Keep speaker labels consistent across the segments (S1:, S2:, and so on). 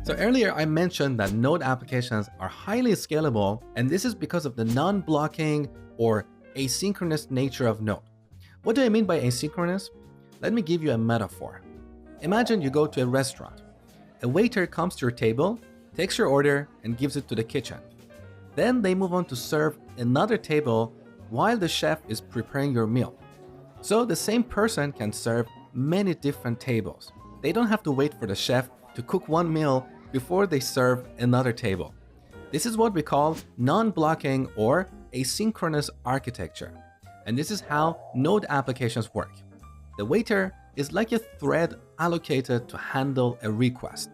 S1: So earlier I mentioned that Node applications are highly scalable, and this is because of the non-blocking or asynchronous nature of Node. What do I mean by asynchronous? Let me give you a metaphor. Imagine you go to a restaurant. A waiter comes to your table, takes your order, and gives it to the kitchen. Then they move on to serve another table while the chef is preparing your meal. So the same person can serve many different tables. They don't have to wait for the chef to cook one meal before they serve another table. This is what we call non-blocking or asynchronous architecture. And this is how Node applications work. The waiter is like a thread allocated to handle a request.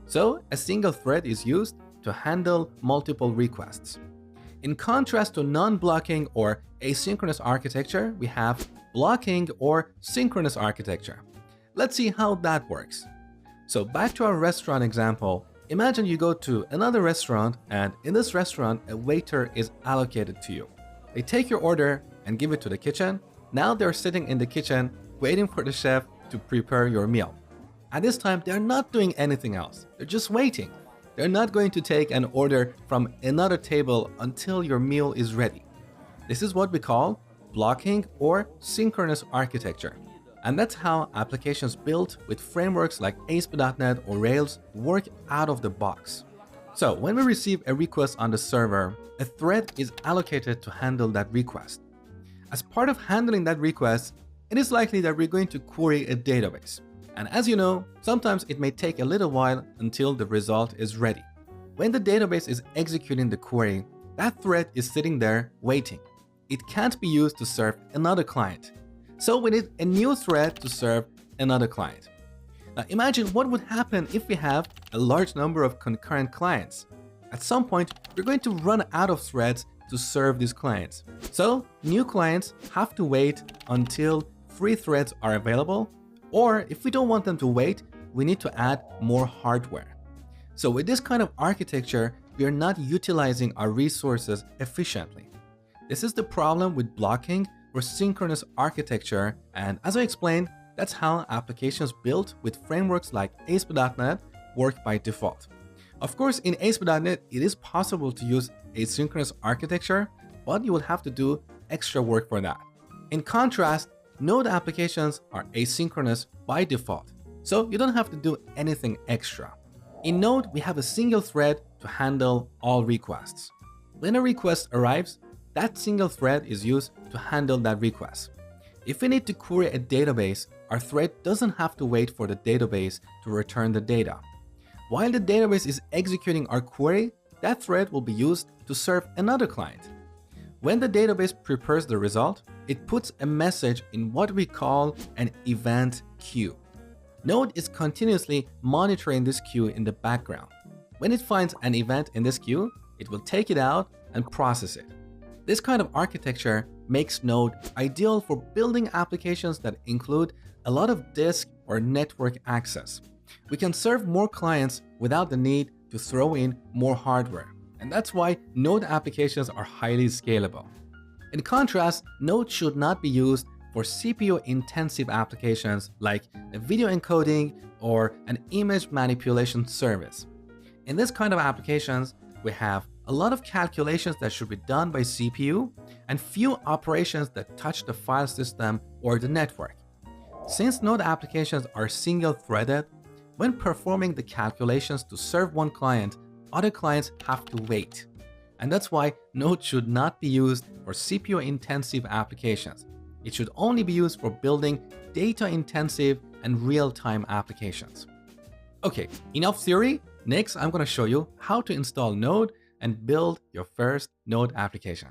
S1: So a single thread is used to handle multiple requests. In contrast to non-blocking or asynchronous architecture, we have blocking or synchronous architecture. Let's see how that works. So back to our restaurant example, imagine you go to another restaurant, and in this restaurant, a waiter is allocated to you. They take your order and give it to the kitchen. Now they're sitting in the kitchen waiting for the chef to prepare your meal. At this time, they're not doing anything else. They're just waiting. They're not going to take an order from another table until your meal is ready. This is what we call blocking or synchronous architecture. And that's how applications built with frameworks like ASP.NET or Rails work out of the box. So when we receive a request on the server, a thread is allocated to handle that request. As part of handling that request, it is likely that we're going to query a database. And as you know, sometimes it may take a little while until the result is ready. When the database is executing the query, that thread is sitting there waiting. It can't be used to serve another client. So we need a new thread to serve another client. Now imagine what would happen if we have a large number of concurrent clients. At some point, we're going to run out of threads to serve these clients. So new clients have to wait until 3 threads are available, or if we don't want them to wait, we need to add more hardware. So with this kind of architecture, we are not utilizing our resources efficiently. This is the problem with blocking or synchronous architecture, and as I explained, that's how applications built with frameworks like ASP.NET work by default. Of course, in ASP.NET, it is possible to use asynchronous architecture, but you will have to do extra work for that. In contrast, Node applications are asynchronous by default, so you don't have to do anything extra. In Node, we have a single thread to handle all requests. When a request arrives, that single thread is used to handle that request. If we need to query a database, our thread doesn't have to wait for the database to return the data. While the database is executing our query, that thread will be used to serve another client. When the database prepares the result, it puts a message in what we call an event queue. Node is continuously monitoring this queue in the background. When it finds an event in this queue, it will take it out and process it. This kind of architecture makes Node ideal for building applications that include a lot of disk or network access. We can serve more clients without the need to throw in more hardware. And that's why Node applications are highly scalable. In contrast, Node should not be used for CPU-intensive applications like a video encoding or an image manipulation service. In this kind of applications, we have a lot of calculations that should be done by CPU and few operations that touch the file system or the network. Since Node applications are single-threaded, when performing the calculations to serve one client, other clients have to wait. And that's why Node should not be used for CPU-intensive applications. It should only be used for building data-intensive and real-time applications. Okay, enough theory. Next, I'm going to show you how to install Node and build your first Node application.